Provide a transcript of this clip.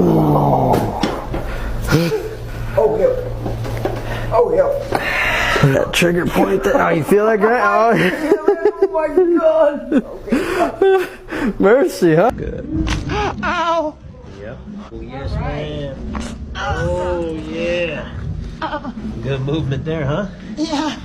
Oh, yeah. Oh, yeah. That trigger point there. Oh, you feel that, Grant? Oh my God. Okay. Mercy, huh? Good. Ow! Yep. Oh, yes, ma'am. Oh, yeah. Good movement there, huh? Yeah.